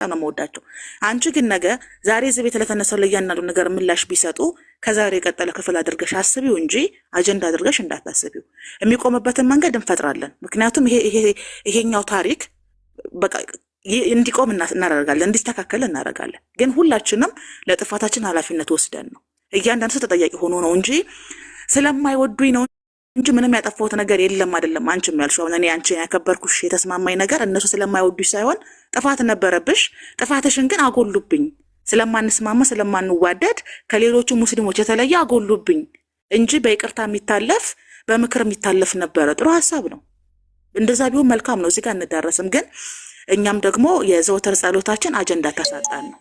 ነው መወዳቸው አንቺ ግን ነገ ዛሬ እዚህ ቤት ለተነሳው ለያናዱ ነገር ምላሽ ቢሰጡ ከዛሬ የቀጠለ ክፍል አድርገሽ አስቢው እንጂ አጀንዳ አድርገሽ እንዳታስቢው የሚቆምበትን መንገድ እንፈጥራለን ምክንያቱም ይሄኛው ታሪክ በቃ እንዲቆም እናደርጋለን እንዲስተካከል እናደርጋለን ግን ሁላችንም ለጥፋታችን ኃላፊነት ወስደን ነው እያንዳንዱ ሰው ተጠያቂ ሆኖ ነው እንጂ ስለማይወዱኝ ነው እንጂ ምንም ያጠፋሁት ነገር የለም አይደለም አንቺም ያልሽው እኔ አንቺ ያከበርኩሽ የተስማማኝ ነገር እነሱ ስለማይወዱሽ ሳይሆን ጥፋት ነበረብሽ ጥፋትሽን ግን አጎሉብኝ ስለማንስማማ ስለማንዋደድ ከሌሎቹ ሙስሊሞች የተለየ አጎሉብኝ እንጂ በይቅርታ የሚታለፍ በምክር የሚታለፍ ነበር ጥሩ ሐሳብ ነው እንደዛ ቢሆን መልካም ነው እዚህ ጋር እንዳረስም ግን እኛም ደግሞ የዘወትር ጸሎታችን አጀንዳ ተሳጣን ነው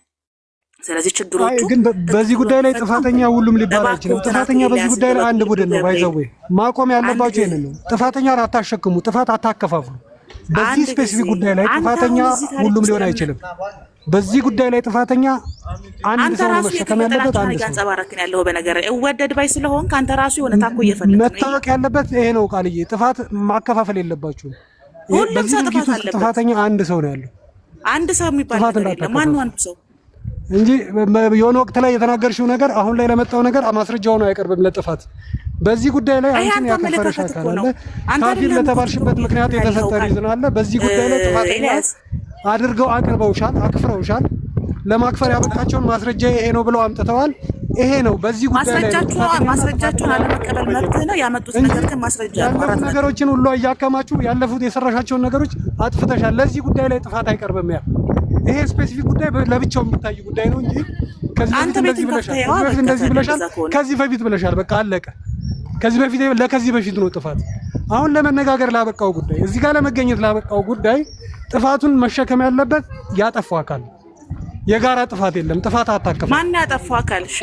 ስለዚህ ችግሮቹ ግን በዚህ ጉዳይ ላይ ጥፋተኛ ሁሉም ሊባል አይችልም ጥፋተኛ በዚህ ጉዳይ ላይ አንድ ቡድን ነው ባይዘው ማቆም ያለባችሁ ይሄንን ነው ጥፋተኛ አታሸክሙ ጥፋት አታከፋፍሉ በዚህ ስፔሲፊክ ጉዳይ ላይ ጥፋተኛ ሁሉም ሊሆን አይችልም በዚህ ጉዳይ ላይ ጥፋተኛ አንድ ሰው ነው መሸከም ያለበት አንድ ሰው አንጸባራክን ያለው በነገር እወደድ ባይ ስለሆን ካንተ ራሱ የሆነ ታኮ እየፈለክ ነው መታወቅ ያለበት ይሄ ነው ቃልዬ ጥፋት ማከፋፈል የለባችሁ በዚህ ድርጊት ውስጥ ጥፋተኛ አንድ ሰው ነው ያለው አንድ ሰው የሚባል ነገር የለም ማን ነው አንድ ሰው እንጂ የሆነ ወቅት ላይ የተናገርሽው ነገር አሁን ላይ ለመጣው ነገር ማስረጃው ነው አይቀርብም ለጥፋት በዚህ ጉዳይ ላይ አንቺን ያከፈረሽ አካል አለ ካፊር ለተባልሽበት ምክንያት የተሰጠ ሪዝን አለ በዚህ ጉዳይ ላይ ጥፋተኛ አድርገው አቅርበውሻል አክፍረውሻል ለማክፈር ያበቃቸውን ማስረጃ ይሄ ነው ብለው አምጥተዋል ይሄ ነው በዚህ ጉዳይ ላይ ማስረጃቸውን አለመቀበል መብት ነው ያመጡት ነገር ግን ማስረጃ ያለፉት ነገሮችን ሁሉ ያያከማችሁ ያለፉት የሰራሻቸውን ነገሮች አጥፍተሻል ለዚህ ጉዳይ ላይ ጥፋት አይቀርብም ያ ይሄ ስፔሲፊክ ጉዳይ ለብቻው የሚታይ ጉዳይ ነው እንጂ ከዚህ እንደዚህ ብለሻል ከዚህ በፊት ብለሻል በቃ አለቀ ከዚህ በፊት ነው ጥፋት አሁን ለመነጋገር ላበቃው ጉዳይ እዚህ ጋር ለመገኘት ላበቃው ጉዳይ ጥፋቱን መሸከም ያለበት ያጠፋው አካል የጋራ ጥፋት የለም ጥፋት አታከፋ ማን ያጠፋው አካል እሺ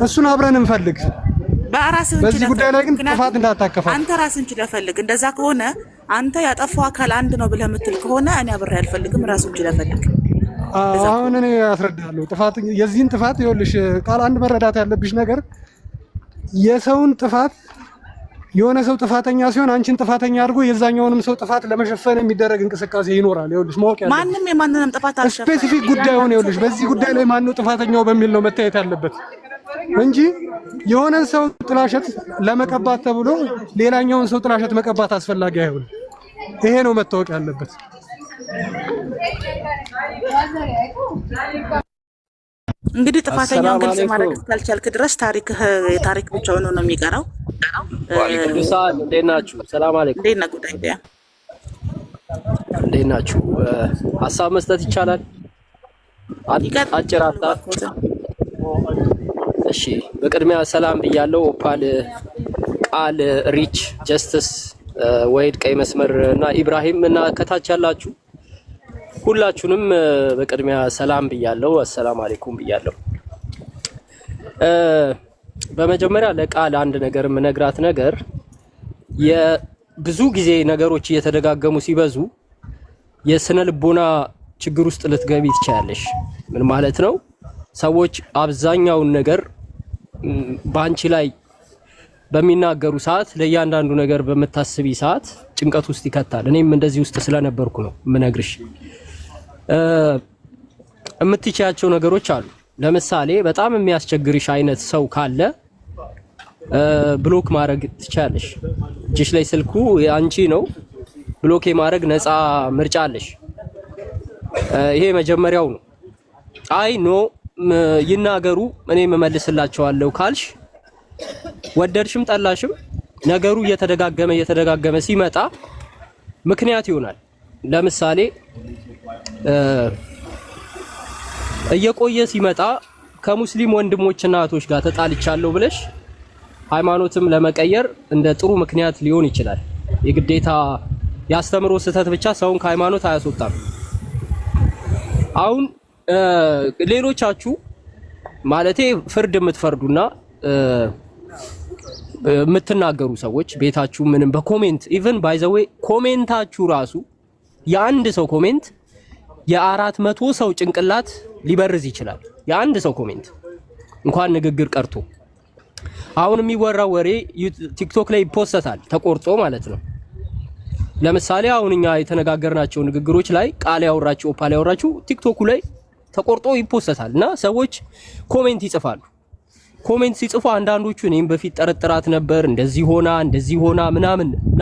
እሱን አብረን እንፈልግ በዚህ ጉዳይ ላይ ግን ጥፋት እንዳታከፋ አንተ ራስን ችለፈልግ እንደዛ ከሆነ አንተ ያጠፋው አካል አንድ ነው ብለህ የምትል ከሆነ እኔ አብሬ አልፈልግም ራስን ችለፈልግ አሁን እኔ አስረዳለሁ ጥፋት የዚህን ጥፋት ይኸውልሽ ቃል አንድ መረዳት ያለብሽ ነገር የሰውን ጥፋት የሆነ ሰው ጥፋተኛ ሲሆን አንቺን ጥፋተኛ አድርጎ የዛኛውንም ሰው ጥፋት ለመሸፈን የሚደረግ እንቅስቃሴ ይኖራል ይኸውልሽ ማወቅ ያለብሽ ማንንም የማንንም ጥፋት አልሸፈነ ስፔሲፊክ ጉዳይ ሆነ ይኸውልሽ በዚህ ጉዳይ ላይ ማን ነው ጥፋተኛው በሚል ነው መታየት ያለበት እንጂ የሆነ ሰው ጥላሸት ለመቀባት ተብሎ ሌላኛውን ሰው ጥላሸት መቀባት አስፈላጊ አይሆንም ይሄ ነው መታወቅ ያለበት እንግዲህ ጥፋተኛውን ግልጽ ማድረግ ካልቻልክ ድረስ ታሪክ ብቻ ሆኖ ነው የሚቀረው ቅዱሳን እንዴት ናችሁ ሰላም አለይኩም እንዴት ነው ጉዳይ እንዴት ናችሁ ሐሳብ መስጠት ይቻላል አጭር ሐሳብ እሺ በቅድሚያ ሰላም ብያለሁ ኦፓል ቃል ሪች ጀስቲስ ወይድ ቀይ መስመር እና ኢብራሂም እና ከታች ያላችሁ ሁላችሁንም በቅድሚያ ሰላም ብያለሁ አሰላሙ አለይኩም ብያለሁ በመጀመሪያ ለቃል አንድ ነገር ምነግራት ነገር የብዙ ጊዜ ነገሮች እየተደጋገሙ ሲበዙ የስነ ልቦና ችግር ውስጥ ልትገቢ ትችያለሽ ምን ማለት ነው ሰዎች አብዛኛውን ነገር ባንቺ ላይ በሚናገሩ ሰዓት ለእያንዳንዱ ነገር በመታሰቢ ሰዓት ጭንቀት ውስጥ ይከታል እኔም እንደዚህ ውስጥ ስለነበርኩ ነው ምነግርሽ እምትቻቸው ነገሮች አሉ ለምሳሌ በጣም የሚያስቸግርሽ አይነት ሰው ካለ ብሎክ ማድረግ ትቻለሽ እጅሽ ላይ ስልኩ ያንቺ ነው ብሎክ የማድረግ ነፃ ምርጫ አለሽ ይሄ መጀመሪያው ነው አይ ኖ ይናገሩ እኔ መመልስላቸዋለሁ ካልሽ ወደድሽም ጠላሽም ነገሩ እየተደጋገመ ሲመጣ ምክንያት ይሆናል ለምሳሌ እየቆየ ሲመጣ ከሙስሊም ወንድሞችና እህቶች ጋር ተጣልቻለሁ ብለሽ ሃይማኖትም ለመቀየር እንደ ጥሩ ምክንያት ሊሆን ይችላል የግዴታ ያስተምሮ ስህተት ብቻ ሰውን ከሃይማኖት አያስወጣም አሁን ሌሎቻችሁ ማለቴ ፍርድ የምትፈርዱና የምትናገሩ ሰዎች ቤታችሁ ምንም በኮሜንት ኢቭን ባይ ዘ ዌይ ኮሜንታችሁ ራሱ የአንድ ሰው ኮሜንት የ400 ሰው ጭንቅላት ሊበርዝ ይችላል የአንድ ሰው ኮሜንት እንኳን ንግግር ቀርቶ አሁን የሚወራው ወሬ ቲክቶክ ላይ ይፖስታል ተቆርጦ ማለት ነው ለምሳሌ አሁን እኛ የተነጋገርናቸው ንግግሮች ላይ ቃል ያወራችሁ ኦፓል ያወራችሁ ቲክቶክ ላይ ተቆርጦ ይፖስታልና ሰዎች ኮሜንት ይጽፋሉ። ኮሜንት ሲጽፉ አንዳንዶቹ እኔም በፊት ጠረጥራት ነበር እንደዚህ ሆና ምናምንና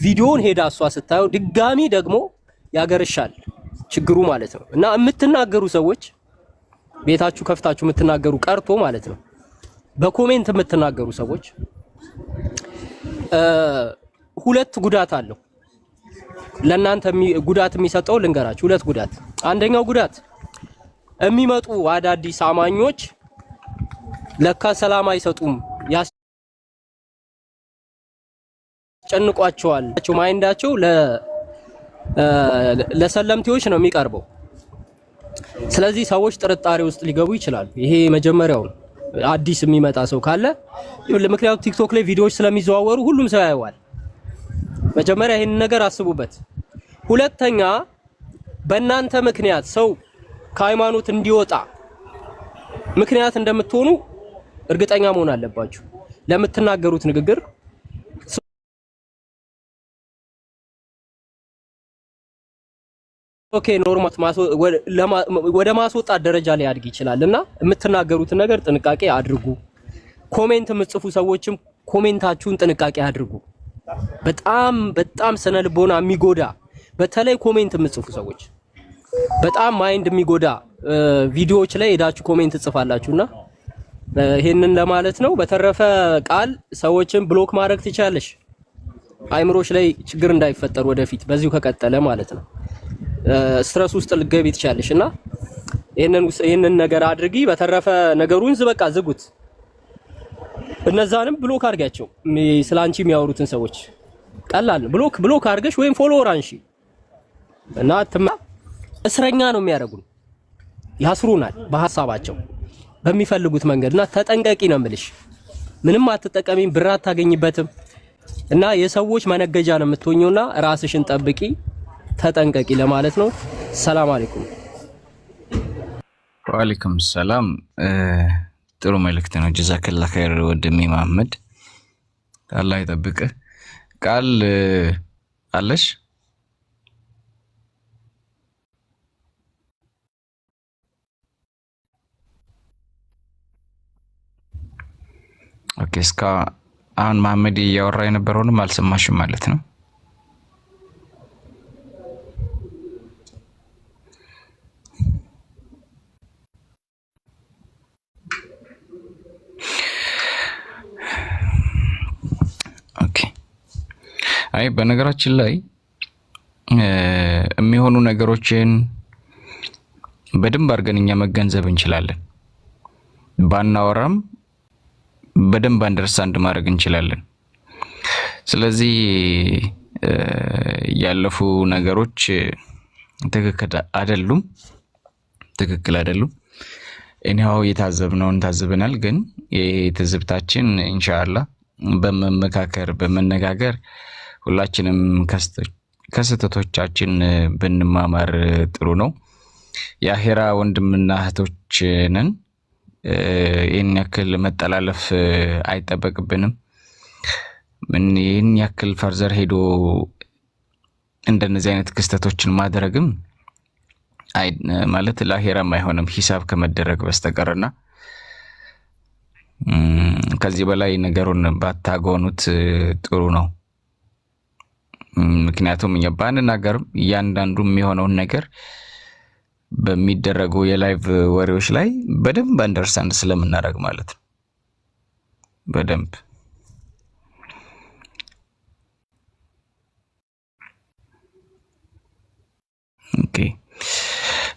ቪዲዮውን ሄዳ እሷ ስታየው ድጋሚ ደግሞ ያገርሻል ችግሩ ማለት ነው። እና የምትናገሩ ሰዎች ቤታችሁ ከፍታችሁ የምትናገሩ ቀርቶ ማለት ነው በኮሜንት የምትናገሩ ሰዎች ሁለት ጉዳት አለው። ለእናንተ ጉዳት የሚሰጠው ልንገራችሁ። ሁለት ጉዳት። አንደኛው ጉዳት የሚመጡ አዳዲስ አማኞች ለካ ሰላም አይሰጡም ያስጨንቋቸዋል። ማይንዳቸው ለሰለምቴዎች ነው የሚቀርበው። ስለዚህ ሰዎች ጥርጣሬ ውስጥ ሊገቡ ይችላሉ። ይሄ መጀመሪያው አዲስ የሚመጣ ሰው ካለ ምክንያቱም ቲክቶክ ላይ ቪዲዮዎች ስለሚዘዋወሩ ሁሉም ሰው ያየዋል። መጀመሪያ ይሄን ነገር አስቡበት። ሁለተኛ በእናንተ ምክንያት ሰው ከሃይማኖት እንዲወጣ ምክንያት እንደምትሆኑ እርግጠኛ መሆን አለባችሁ። ለምትናገሩት ንግግር ኦኬ ኖርማት ወደ ማስወጣት ደረጃ ላይ ያድግ ይችላልና የምትናገሩት ነገር ጥንቃቄ አድርጉ። ኮሜንት የምትጽፉ ሰዎችም ኮሜንታችሁን ጥንቃቄ አድርጉ። በጣም ስነ ልቦና የሚጎዳ በተለይ ኮሜንት የምትጽፉ ሰዎች በጣም ማይንድ የሚጎዳ ቪዲዮዎች ላይ ሄዳችሁ ኮሜንት ጽፋላችሁና ይሄንን ለማለት ነው። በተረፈ ቃል ሰዎችን ብሎክ ማድረግ ትችላለሽ፣ አይምሮሽ ላይ ችግር እንዳይፈጠር ወደፊት በዚሁ ከቀጠለ ማለት ነው። ስትረስ ውስጥ ልትገቢ ትችላለሽና ይሄንን ነገር አድርጊ። በተረፈ ነገሩን በቃ ዝጉት። እነዛንም ብሎክ አድርጋቸው። ስላንቺ የሚያወሩትን ሰዎች ቀላል ብሎክ አድርገሽ ወይም ፎሎወር አንሺ እና እስረኛ ነው የሚያደርጉን፣ ያስሩናል በሐሳባቸው በሚፈልጉት መንገድና ተጠንቀቂ ነው የምልሽ። ምንም አትጠቀሚም፣ ብር አታገኝበትም እና የሰዎች መነገጃ ነው የምትሆኚውና ራስሽን ጠብቂ፣ ተጠንቀቂ ለማለት ነው። ሰላም አለይኩም። ወአለይኩም ሰላም። ጥሩ መልእክት ነው። ጀዛከላህ ኸይር ወንድሜ መሐመድ፣ አላህ ይጠብቅህ። ቃል አለሽ? ኦኬ። አሁን መሐመድ እያወራ የነበረውንም አልሰማሽም ማለት ነው? ኦኬ። አይ በነገራችን ላይ የሚሆኑ ነገሮችን በደንብ አድርገን እኛ መገንዘብ እንችላለን። ባናወራም በደንብ አንደርስታንድ ማድረግ እንችላለን። ስለዚህ ያለፉ ነገሮች ትክክል አይደሉም። እኛው የታዘብነውን ታዝበናል። ግን የትዝብታችን ኢንሻአላህ በመመካከር በመነጋገር ሁላችንም ከስተቶቻችን ብንማማር ጥሩ ነው። የአኺራ ወንድምና እህቶች ነን። ይህን ያክል መጠላለፍ አይጠበቅብንም። ይህን ያክል ፈርዘር ሄዶ እንደነዚህ አይነት ክስተቶችን ማድረግም ማለት ለአኺራም አይሆንም ሂሳብ ከመደረግ በስተቀርና ከዚህ በላይ ነገሩን ባታጎኑት ጥሩ ነው። ምክንያቱም እኛ ባንናገርም እያንዳንዱ የሚሆነውን ነገር በሚደረጉ የላይቭ ወሬዎች ላይ በደንብ አንደርስታንድ ስለምናደርግ ማለት ነው። በደንብ ኦኬ።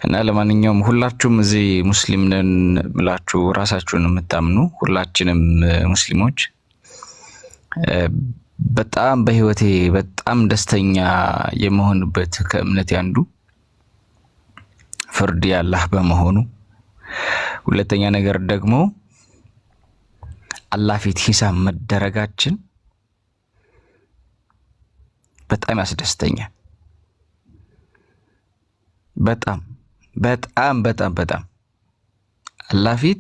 እና ለማንኛውም ሁላችሁም እዚህ ሙስሊም ነን ብላችሁ ራሳችሁን የምታምኑ ሁላችንም ሙስሊሞች በጣም በህይወቴ በጣም ደስተኛ የመሆንበት ከእምነት አንዱ ፍርድ ያላህ በመሆኑ፣ ሁለተኛ ነገር ደግሞ አላህ ፊት ሂሳብ መደረጋችን በጣም ያስደስተኛል። በጣም አላህ ፊት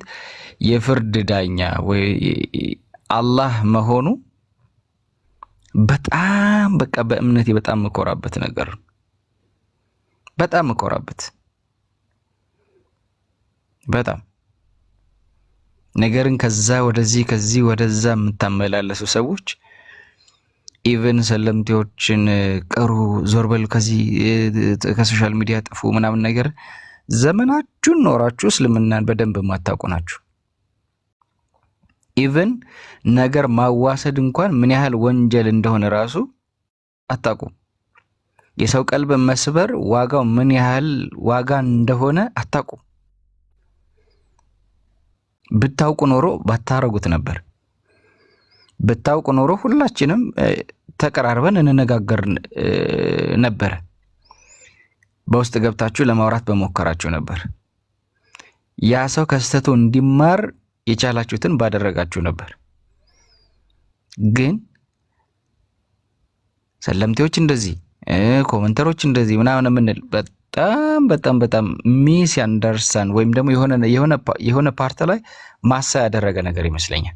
የፍርድ ዳኛ ወይ አላህ መሆኑ በጣም በቃ በእምነቴ በጣም መኮራበት ነገር በጣም መኮራበት በጣም ነገርን ከዛ ወደዚህ ከዚህ ወደዛ የምታመላለሱ ሰዎች ኢቨን ሰለምቴዎችን ቀሩ ዞርበል ከዚህ ከሶሻል ሚዲያ ጥፉ ምናምን ነገር ዘመናችሁን ኖራችሁ እስልምናን በደንብ ማታውቁ ናችሁ። ኢቨን ነገር ማዋሰድ እንኳን ምን ያህል ወንጀል እንደሆነ ራሱ አታውቁም። የሰው ቀልብ መስበር ዋጋው ምን ያህል ዋጋ እንደሆነ አታውቁም። ብታውቁ ኖሮ ባታረጉት ነበር። ብታውቁ ኖሮ ሁላችንም ተቀራርበን እንነጋገር ነበር። በውስጥ ገብታችሁ ለማውራት በመከራችሁ ነበር። ያ ሰው ከስተቱ እንዲማር የቻላችሁትን ባደረጋችሁ ነበር። ግን ሰለምቴዎች እንደዚህ ኮሜንተሮች እንደዚህ ምናምን ምንል በጣም ሚስ አንደርስታንድ ወይም ደግሞ የሆነ ፓርት ላይ ማሳ ያደረገ ነገር ይመስለኛል።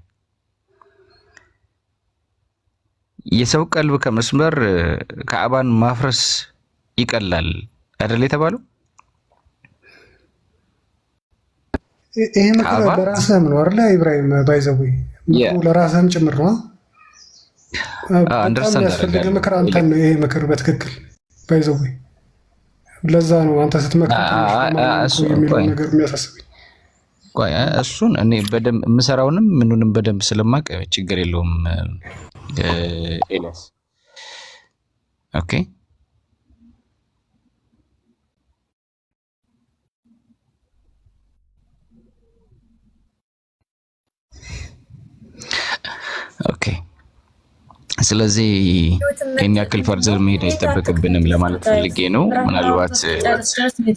የሰው ቀልብ ከመስመር ከአባን ማፍረስ ይቀላል አይደል የተባለው? ይሄ ምክር ለራስህም ነው አይደል ኢብራሂም? ባይዘው ለራስህም ጭምር ነው። አንደርስታንድ ያደረገ ምክር አንተን ነው። ይሄ ምክር በትክክል ባይዘው ለዛ ነው አንተ ስትመክር የሚለው ነገር የሚያሳስበኝ። ቆይ እሱን እኔ በደንብ የምሰራውንም ምኑንም በደንብ ስለማቅ ችግር የለውም ኤልያስ። ኦኬ ኦኬ ስለዚህ እኛ ያክል ፈርዘር መሄድ አይጠበቅብንም ለማለት ፈልጌ ነው። ምናልባት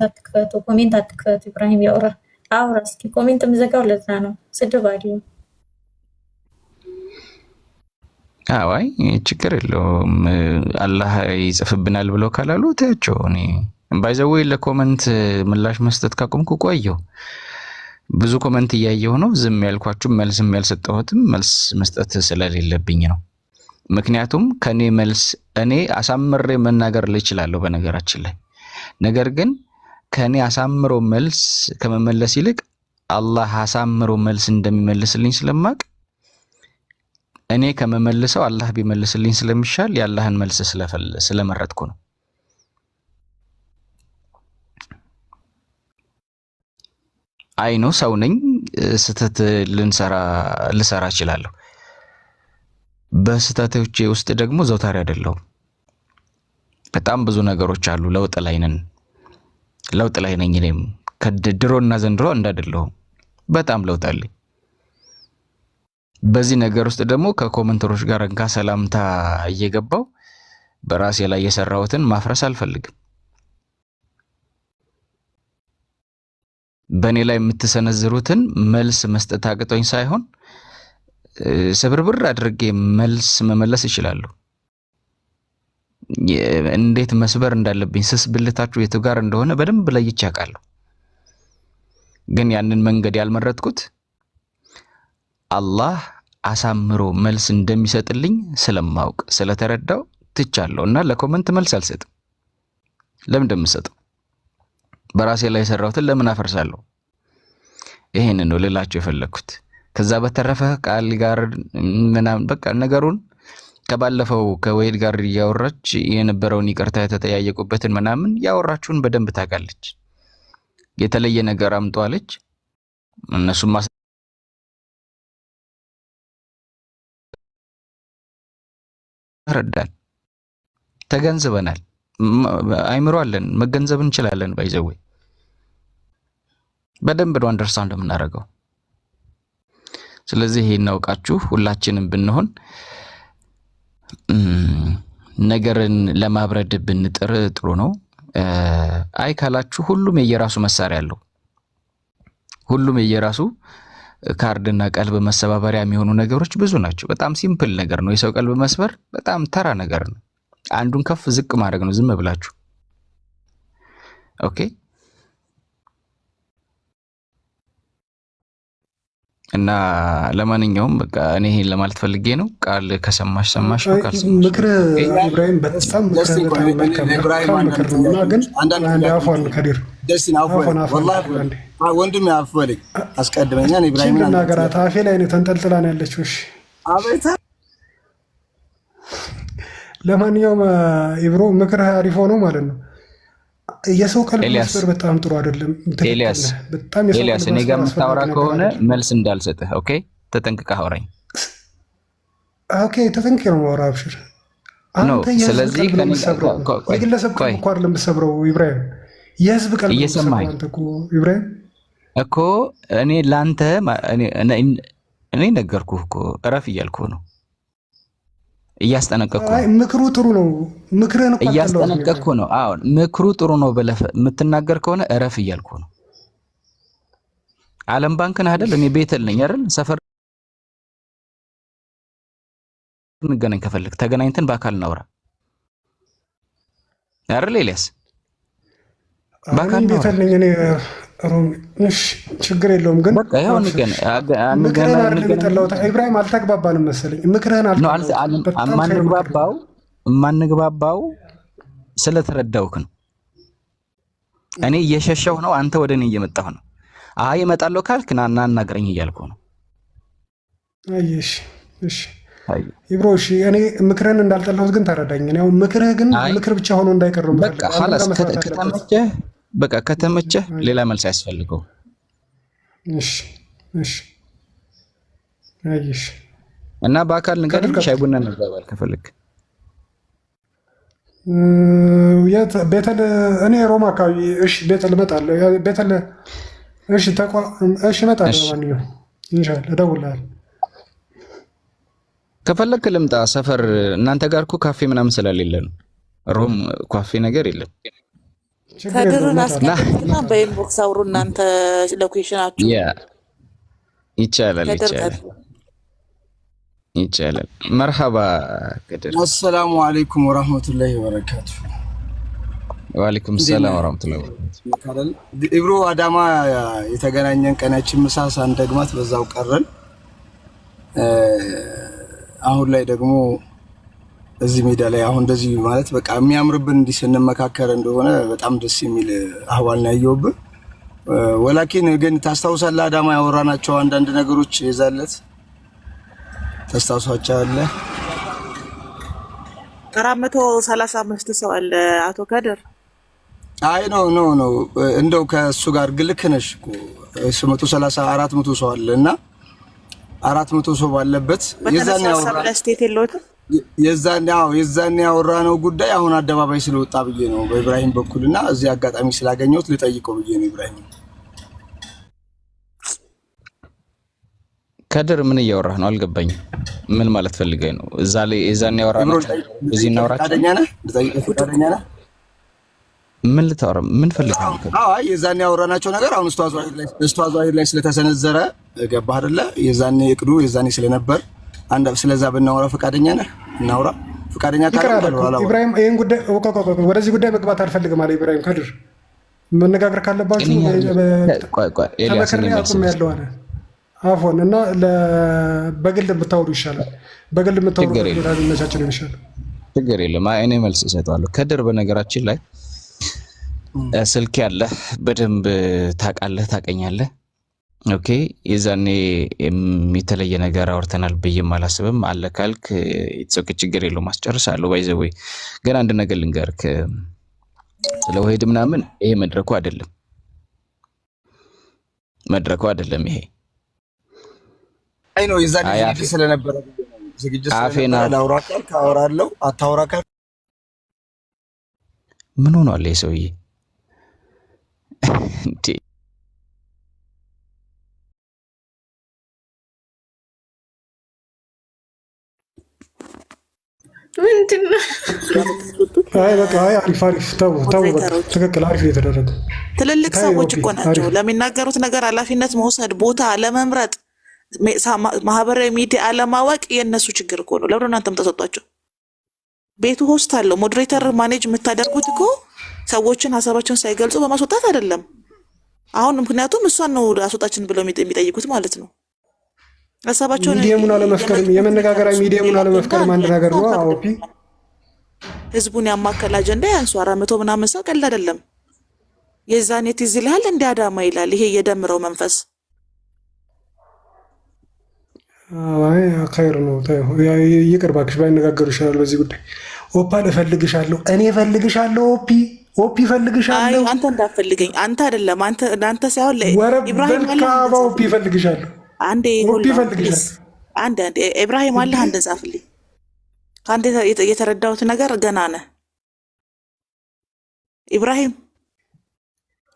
አትክፈቱ፣ ኮሜንት አትክፈቱ። ኢብራሂም ያውራ አውራ እስኪ። ኮሜንት የምዘጋው ለዛ ነው፣ ስድብ አይደለም። አይ ችግር የለውም አላህ ይጽፍብናል ብለው ካላሉ ታያቸው። እኔ ባይዘው ለኮሜንት ምላሽ መስጠት ካቆምኩ ቆየው። ብዙ ኮሜንት እያየሁ ነው። ዝም ያልኳችሁ መልስም ያልሰጠሁትም መልስ መስጠት ስለሌለብኝ ነው። ምክንያቱም ከኔ መልስ እኔ አሳምሬ መናገር ልችላለሁ በነገራችን ላይ። ነገር ግን ከኔ አሳምሮ መልስ ከመመለስ ይልቅ አላህ አሳምሮ መልስ እንደሚመልስልኝ ስለማቅ እኔ ከመመልሰው አላህ ቢመልስልኝ ስለሚሻል የአላህን መልስ ስለመረጥኩ ነው። አይኖ ሰው ነኝ፣ ስህተት ልሰራ እችላለሁ። በስህተቶቼ ውስጥ ደግሞ ዘውታሪ አይደለሁም። በጣም ብዙ ነገሮች አሉ። ለውጥ ላይ ነኝ። እኔም ከድሮና ዘንድሮ እንዳደለሁም በጣም ለውጥ አለኝ። በዚህ ነገር ውስጥ ደግሞ ከኮሜንተሮች ጋር እንካ ሰላምታ እየገባው በራሴ ላይ የሰራሁትን ማፍረስ አልፈልግም። በእኔ ላይ የምትሰነዝሩትን መልስ መስጠት አቅቶኝ ሳይሆን ስብርብር አድርጌ መልስ መመለስ እችላለሁ። እንዴት መስበር እንዳለብኝ ስስ ብልታችሁ የቱ ጋር እንደሆነ በደንብ ለይቼ አውቃለሁ። ግን ያንን መንገድ ያልመረጥኩት አላህ አሳምሮ መልስ እንደሚሰጥልኝ ስለማውቅ ስለተረዳው ትቻለሁ እና ለኮሜንት መልስ አልሰጥም። ለምን እንደምሰጠው በራሴ ላይ የሰራሁትን ለምን አፈርሳለሁ? ይሄንን ነው ልላችሁ የፈለኩት። ከዛ በተረፈ ቃል ጋር ምናምን በቃ ነገሩን ከባለፈው ከወይድ ጋር ያወራች የነበረውን ይቅርታ የተጠያየቁበትን ምናምን ያወራችሁን በደንብ ታውቃለች። የተለየ ነገር አምጧለች። እነሱም ማስረዳል ተገንዝበናል። አይምሮ አለን፣ መገንዘብ እንችላለን። ባይዘው በደንብ ነው አንደርስታንድ የምናደርገው። ስለዚህ ይሄን አውቃችሁ ሁላችንም ብንሆን ነገርን ለማብረድ ብንጥር ጥሩ ነው። አይ ካላችሁ ሁሉም የየራሱ መሳሪያ አለው። ሁሉም የየራሱ ካርድና ቀልብ መሰባበሪያ የሚሆኑ ነገሮች ብዙ ናቸው። በጣም ሲምፕል ነገር ነው። የሰው ቀልብ መስበር በጣም ተራ ነገር ነው። አንዱን ከፍ ዝቅ ማድረግ ነው ዝም ብላችሁ። ኦኬ እና ለማንኛውም በቃ እኔ ይሄን ለማለት ፈልጌ ነው። ቃል ከሰማሽ ሰማሽ ነው፣ ካልሰማሽ ምክር ኢብራሂም በጣም ምክር ነውና ግን አንድ አፏን ከዲር ደስቲን አፎን ወላሂ ወንድም ያፈለኝ አስቀድመኛ ነው ኢብራሂም እና ገራታ አፌ ላይ ነው ተንጠልጥላ ነው ያለችው። እሺ አቤታ ለማንኛውም ኢብሮ ምክር አሪፍ ሆኖ ማለት ነው። የሰው ቀልብ መስበር በጣም ጥሩ አይደለም። ኤልያስ እኔ ጋር የምታወራ ከሆነ መልስ እንዳልሰጥህ ኦኬ፣ ተጠንቅቀህ አውራኝ። ኦኬ ተጠንቅቀህ ነው ማውራ። አብሽር አንተ ስለዚህ የግለሰብ ቀልብ እኮ አይደለም የምትሰብረው ኢብራሂም፣ የህዝብ ቀልብ እየሰማኸኝ አንተ እኮ ኢብራሂም እኮ እኔ ላንተ እኔ ነገርኩህ እኮ እረፍ እያልኩህ ነው፣ እያስጠነቀቅኩ ነው። ምክሩ ጥሩ ነው፣ ምክርህን እኮ እያስጠነቀቅኩ ነው። አዎ ምክሩ ጥሩ ነው ብለህ የምትናገር ከሆነ እረፍ እያልኩ ነው። ዓለም ባንክ ነህ አይደል? እኔ ቤተል ነኝ አይደል? ሰፈር እንገናኝ፣ ከፈለክ ተገናኝተን በአካል እናውራ አይደል? ኤልያስ በአካል ቤተል ነኝ እኔ ሮም። እሺ ችግር የለውም ግን በቃ ያው ኢብራሂም አልተግባባንም መሰለኝ። ምክርህን ማንግባባው ስለተረዳውክ ነው። እኔ እየሸሸሁ ነው፣ አንተ ወደ እኔ እየመጣሁ ነው። አይ እመጣለሁ ካልክ ና አናግረኝ እያልኩ ነው። እሺ እሺ ኢብሮ እሺ። እኔ ምክርህን እንዳልጠላሁት ግን ተረዳኝ። ያው ምክርህ ግን ምክር ብቻ ሆኖ እንዳይቀርም በቃ ሐላስ ከተመቸህ ሌላ መልስ አያስፈልገው። እሺ እሺ አይሽ እና በአካል እንገናኝ፣ ሻይ ቡና እንባባል ከፈለክ። ቤተል እኔ ሮማ አካባቢ እሺ፣ ቤተል እመጣለሁ። ቤተል እሺ፣ እሺ እመጣለሁ። ማንኛውም ኢንሻአላህ እደውልልሃለሁ። ከፈለክ ልምጣ ሰፈር። እናንተ ጋር እኮ ካፌ ምናምን ስለሌለ ነው። ሮም ካፌ ነገር የለም። ከድሩን አስቀምጥና በኢንቦክስ አውሩ እናንተ ሎኬሽናችሁ። ይቻላል። መርሐባ ከድር። አሰላሙ አለይኩም ወራህመቱላሂ ወበረካቱ። ወአለይኩም ሰላም ወራህመቱላሂ ወበረካቱ። ኢብሮ አዳማ የተገናኘን ቀናችን ምሳ ሳንደግማት በዛው ቀረን። አሁን ላይ ደግሞ እዚህ ሜዳ ላይ አሁን እንደዚህ ማለት በቃ የሚያምርብን እንዲህ ስንመካከር እንደሆነ በጣም ደስ የሚል አህዋል ነው ያየሁብህ። ወላኪን ግን ታስታውሳለህ አዳማ ያወራናቸው አንዳንድ ነገሮች የዛለት ታስታውሳቸዋለህ? 435 ሰው አለ አቶ ከድር። አይ ኖ እንደው ከሱ ጋር ግልክ ነሽ እኮ 130 400 ሰው አለና 400 ሰው ባለበት የዛኔ ያወራነው ጉዳይ አሁን አደባባይ ስለወጣ ብዬ ነው በኢብራሂም በኩልና እዚህ አጋጣሚ ስላገኘሁት ልጠይቀው ብዬ ነው። ኢብራሂም ከድር ምን እያወራህ ነው? አልገባኝም። ምን ማለት ፈልገህ ነው? እዛ ላይ የዛኔ ያወራነው እዚህ እናወራቸው። ፈቃደኛ ነህ? ምን ልታወራ ምን ፈልገህ ነው? አይ የዛኔ ያወራናቸው ነገር አሁን ኡስታዝ ላይ ስለተሰነዘረ ገባህ አይደለ? የዛኔ እቅዱ የዛኔ ስለነበር አንድ ስለዛ ብናወራ ፈቃደኛ ነህ? እናውራ። ፈቃደኛ ካለ ኢብራሂም ይሄን ጉዳይ ወደዚህ ጉዳይ መግባት አልፈልግም አለ ኢብራሂም። ከድር መነጋገር ካለባችሁ ኤልያስ ያለው አለ አፎን እና በግል ብታወሩ ይሻላል። በግል ብታወሩ ይመቻችሁ ነው ይሻላል። ችግር የለም። እኔ መልስ እሰጣለሁ። ከድር በነገራችን ላይ ስልክ ያለ በደንብ ታውቃለህ፣ ታውቀኛለህ። ኦኬ የዛኔ የተለየ ነገር አውርተናል ብዬም አላስብም። አለ ካልክ ኢትሶክ ችግር የለውም፣ አስጨርሳለሁ። ባይዘዌ ግን አንድ ነገር ልንገርክ፣ ስለ ወሂድ ምናምን ይሄ መድረኩ አይደለም ይሄ። አይ ነው የዛኔ ዝግጅት ስለነበረ ዝግጅት ስለነበረ አወራለሁ። አታወራ ካል ምን ሆኗል ይሄ ሰውዬ እንዴ? አሪፍ ተው ትክክል፣ አሪፍ የተደረገ ትልልቅ ሰዎች እኮ ናቸው ለሚናገሩት ነገር ኃላፊነት መውሰድ፣ ቦታ ለመምረጥ፣ ማህበራዊ ሚዲያ አለማወቅ የእነሱ ችግር እኮ ነው። ለምን እናንተም ተሰጧቸው? ቤቱ ሆስት አለው ሞዴሬተር ማኔጅ የምታደርጉት እኮ ሰዎችን ሀሳባቸውን ሳይገልጹ በማስወጣት አይደለም። አሁን ምክንያቱም እሷን ነው አስወጣችን ብለው የሚጠይቁት ማለት ነው። ሐሳባቸውን ሚዲየሙን አለመፍቀድም የመነጋገሪያ ሚዲየሙን አለመፍቀድም አንድ ነገር ነው። ኦፒ ህዝቡን ያማከለ አጀንዳ ያንሱ 400 ምናምን ሰው ቀላል አይደለም። የዛኔ ትዝ ይልሃል እንደ አዳማ ይላል። ይሄ የደምረው መንፈስ አይ ኸይር ነው። ይቅር እባክሽ ባይነጋገሩ ይሻላል በዚህ ጉዳይ። ኦፓል እፈልግሻለሁ፣ እኔ እፈልግሻለሁ፣ ኦፒ እፈልግሻለሁ። አይ አንተ እንዳትፈልገኝ አንተ አይደለም አንተ ሳይሆን ኢብራሂም አለ ኦፒ እፈልግሻለሁ፣ አንዴ ኦፒ እፈልግሻለሁ። አንዴ ኢብራሂም አለ አንተ ጻፍልኝ። ካንተ የተረዳሁት ነገር ገና ነህ ኢብራሂም።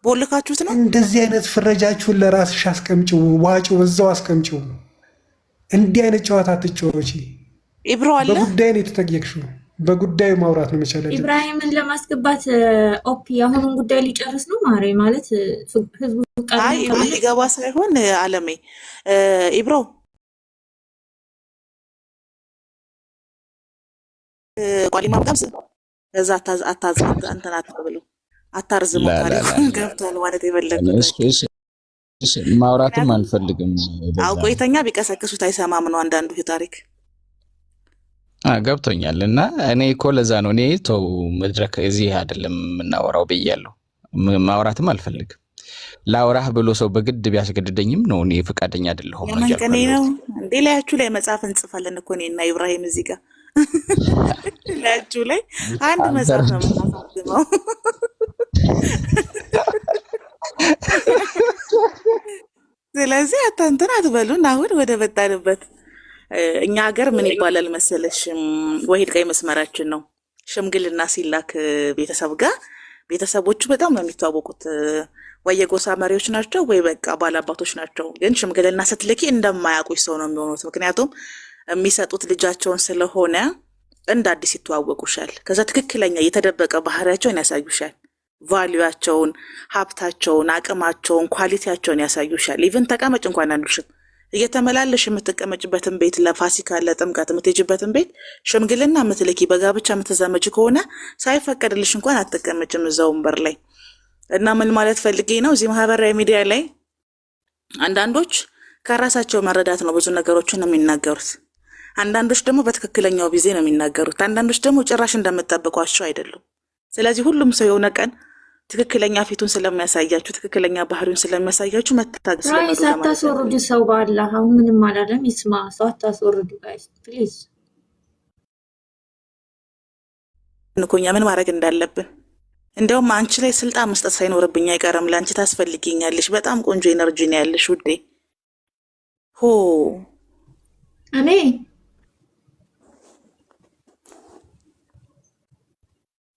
ቦልካችሁት ነው። እንደዚህ አይነት ፍረጃችሁን ለራስሽ አስቀምጪው፣ ዋጪው እዛው አስቀምጪው። እንዲህ አይነት ጨዋታ አትጫወቺ። ኢብሮ አለ በጉዳይ ነው የተጠየቅሽው። በጉዳዩ ማውራት ነው መቻል። ኢብራሂምን ለማስገባት ኦፒ አሁንም ጉዳይ ሊጨርስ ነው ማሬ ማለት ህዝቡ አይ ይገባ ሳይሆን አለሜ ኢብሮ ቋሊማ በጣም እዛ አታዝም እንትን አትብሉ አታርዝሙ። ታሪኩ ገብቷል ማለት የፈለግኩት ማውራትም አልፈልግም። አውቆ የተኛ ቢቀሰቅሱት አይሰማም ነው አንዳንዱ ታሪክ ገብቶኛል። እና እኔ እኮ ለዛ ነው እኔ ተው መድረክ እዚህ አይደለም የምናወራው ብያለሁ። ማውራትም አልፈልግም። ላውራህ ብሎ ሰው በግድ ቢያስገድደኝም ነው እኔ ፈቃደኛ አይደለሁም። መንከኔ ነው እንዴ ላያችሁ ላይ መጽሐፍ እንጽፋለን እኮ እኔና ኢብራሂም እዚህ ጋር ላያችሁ ላይ አንድ መጽሐፍ ነው የምናሳትመው። ስለዚህ አታንተን አትበሉን። አሁን ወደ መጣንበት እኛ ሀገር ምን ይባላል መሰለሽ፣ ወሂድ ቀይ መስመራችን ነው። ሽምግልና ሲላክ ቤተሰብ ጋር ቤተሰቦቹ በጣም ነው የሚተዋወቁት። ወይ የጎሳ መሪዎች ናቸው ወይ በቃ ባላባቶች ናቸው። ግን ሽምግልና ስትልኪ እንደማያውቁሽ ሰው ነው የሚሆኑት። ምክንያቱም የሚሰጡት ልጃቸውን ስለሆነ እንደ አዲስ ይተዋወቁሻል። ከዛ ትክክለኛ የተደበቀ ባህሪያቸውን ያሳዩሻል። ቫሊዩያቸውን፣ ሀብታቸውን፣ አቅማቸውን፣ ኳሊቲያቸውን ያሳዩሻል። ኢቭን ተቀመጭ እንኳን አንዱሽም እየተመላለሽ የምትቀመጭበትን ቤት ለፋሲካ ለጥምቀት የምትሄጂበትን ቤት ሽምግልና የምትልኪ በጋብቻ የምትዘመጅ ከሆነ ሳይፈቀድልሽ እንኳን አትቀመጭም እዛ ወንበር ላይ። እና ምን ማለት ፈልጌ ነው፣ እዚህ ማህበራዊ ሚዲያ ላይ አንዳንዶች ከራሳቸው መረዳት ነው ብዙ ነገሮችን ነው የሚናገሩት። አንዳንዶች ደግሞ በትክክለኛው ጊዜ ነው የሚናገሩት። አንዳንዶች ደግሞ ጭራሽ እንደምትጠብቋቸው አይደሉም። ስለዚህ ሁሉም ሰው የሆነ ቀን ትክክለኛ ፊቱን ስለሚያሳያችሁ ትክክለኛ ባህሪውን ስለሚያሳያችሁ መታገስ ለማለት ነው። አታስወርዱ ሰው ባላ አሁን ምንም አላለም ይስማ። ሰው አታስወርዱ ጋይስ ፕሊዝ። እንኮኛ ምን ማድረግ እንዳለብን እንደውም አንቺ ላይ ስልጣን መስጠት ሳይኖርብኝ አይቀርም። ለአንቺ ታስፈልጊኛለሽ። በጣም ቆንጆ ኤነርጂ ነው ያለሽ ውዴ። ሆ እኔ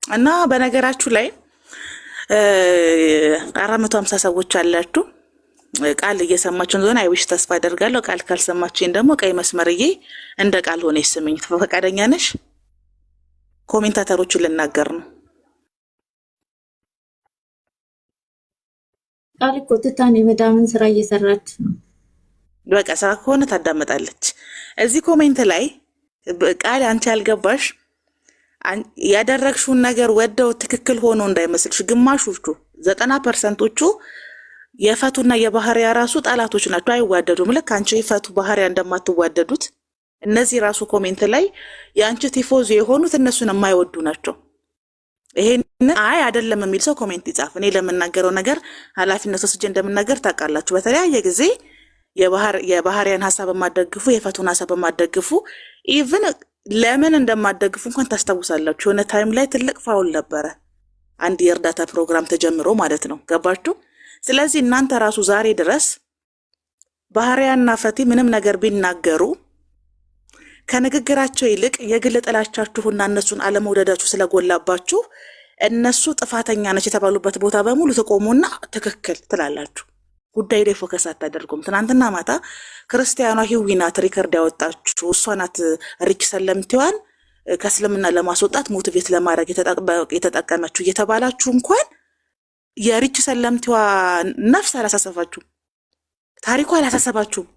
እና በነገራችሁ ላይ 450 ሰዎች አላችሁ። ቃል እየሰማችሁ እንደሆነ አይዊሽ ተስፋ አደርጋለሁ። ቃል ካልሰማችሁኝ ደግሞ ቀይ መስመርዬ እንደ ቃል ሆነ ይስምኝ። ፈቃደኛ ነሽ? ኮሜንታተሮቹን ልናገር ነው። ቃል እኮ ትታን የመዳምን ስራ እየሰራች ነው። በቃ ስራ ከሆነ ታዳመጣለች። እዚህ ኮሜንት ላይ ቃል አንቺ ያልገባሽ ያደረግሽውን ነገር ወደው ትክክል ሆኖ እንዳይመስልሽ። ግማሾቹ 90%ዎቹ የፈቱና የባህሪያ ራሱ ጠላቶች ናቸው፣ አይዋደዱም። ልክ አንቺ የፈቱ ባህሪያ እንደማትዋደዱት እነዚህ ራሱ ኮሜንት ላይ የአንቺ ቲፎዞ የሆኑት እነሱን የማይወዱ ናቸው። ይሄን አይ አይደለም የሚል ሰው ኮሜንት ይጻፍ። እኔ ለምናገረው ነገር ኃላፊነት ወስጄ እንደምናገር ታውቃላችሁ። በተለያየ ጊዜ የባህሪያን ሐሳብ የማደግፉ የፈቱን ሐሳብ የማደግፉ ኢቭን ለምን እንደማደግፉ እንኳን ታስታውሳላችሁ። የሆነ ታይም ላይ ትልቅ ፋውል ነበረ፣ አንድ የእርዳታ ፕሮግራም ተጀምሮ ማለት ነው። ገባችሁ? ስለዚህ እናንተ ራሱ ዛሬ ድረስ ባህሪያና ፈቲ ምንም ነገር ቢናገሩ ከንግግራቸው ይልቅ የግል ጥላቻችሁና እነሱን አለመውደዳችሁ ስለጎላባችሁ እነሱ ጥፋተኛ ነች የተባሉበት ቦታ በሙሉ ትቆሙና ትክክል ትላላችሁ። ጉዳይ ላይ ፎከስ አታደርጉም። ትናንትና ማታ ክርስቲያኗ ሂዊ ናት ሪከርድ ያወጣችሁ፣ እሷ ናት ሪች ሰለምቲዋን ከእስልምና ለማስወጣት ሞቲቬት ለማድረግ የተጠቀመችው እየተባላችሁ እንኳን የሪች ሰለምቲዋ ነፍስ አላሳሰባችሁም፣ ታሪኳ አላሳሰባችሁም።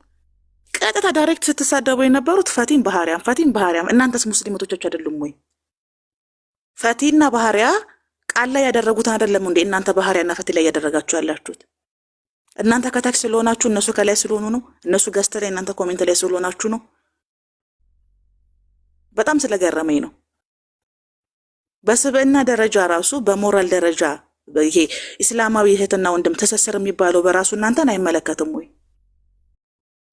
ቀጥታ ዳይሬክት ስትሳደቡ የነበሩት ፈቲን ባህሪያም። እናንተስ ሙስሊሞቶች አይደሉም ወይ? ፈቲና ባህሪያ ቃል ላይ ያደረጉትን አይደለም እንዴ እናንተ ባህሪያና ፈቲ ላይ ያደረጋችሁ ያላችሁት? እናንተ ከታች ስለሆናችሁ እነሱ ከላይ ስለሆኑ ነው? እነሱ ገዝተ ላይ እናንተ ኮሜንት ላይ ስለሆናችሁ ነው? በጣም ስለገረመኝ ነው። በስብዕና ደረጃ ራሱ በሞራል ደረጃ ይሄ እስላማዊ እህትና ወንድም ትስስር የሚባለው በራሱ እናንተን አይመለከትም ወይ?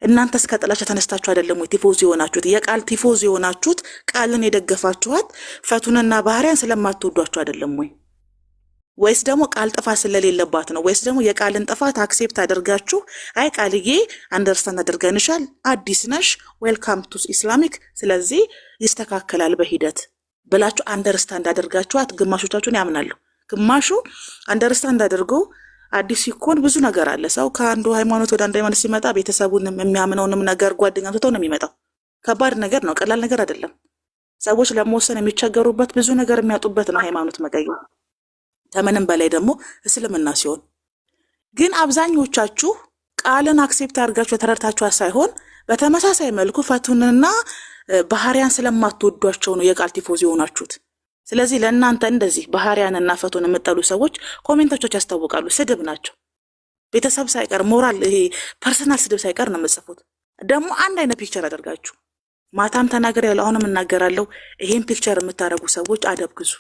እናንተ እስከ ጥላቻ ተነስታችሁ አይደለም ወይ ቲፎዝ የሆናችሁት? የቃል ቲፎዝ የሆናችሁት ቃልን የደገፋችኋት ፈቱንና ባህሪያን ስለማትወዷችሁ አይደለም ወይ? ወይስ ደግሞ ቃል ጥፋት ስለሌለባት ነው? ወይስ ደግሞ የቃልን ጥፋት አክሴፕት አድርጋችሁ አይ ቃልዬ አንደርስታንድ አድርገንሻል፣ አዲስ ነሽ፣ ዌልካም ቱ ኢስላሚክ፣ ስለዚህ ይስተካከላል በሂደት ብላችሁ አንደርስታንድ አድርጋችኋት ግማሾቻችሁን ያምናሉ። ግማሹ አንደርስታንድ አድርጎ አዲስ ሲኮን ብዙ ነገር አለ። ሰው ከአንዱ ሃይማኖት ወደ አንዱ ሃይማኖት ሲመጣ ቤተሰቡንም የሚያምነውንም ነገር ጓደኛም ትተው ነው የሚመጣው። ከባድ ነገር ነው፣ ቀላል ነገር አይደለም። ሰዎች ለመወሰን የሚቸገሩበት ብዙ ነገር የሚያጡበት ነው ሃይማኖት መቀየር። ከምንም በላይ ደግሞ እስልምና ሲሆን ግን አብዛኞቻችሁ ቃልን አክሴፕት አድርጋችሁ ተረድታችሁ ሳይሆን በተመሳሳይ መልኩ ፈቱንና ባህሪያን ስለማትወዷቸው ነው የቃል ቲፎዝ የሆናችሁት። ስለዚህ ለእናንተ እንደዚህ ባህሪያንና ፈቱን የምጠሉ ሰዎች ኮሜንቶች ያስታውቃሉ። ስድብ ናቸው። ቤተሰብ ሳይቀር ሞራል፣ ይሄ ፐርሰናል ስድብ ሳይቀር ነው የምጽፉት። ደግሞ አንድ አይነት ፒክቸር አደርጋችሁ ማታም ተናገር ያለው አሁንም እናገራለሁ። ይሄን ፒክቸር የምታረጉ ሰዎች አደብ ግዙ።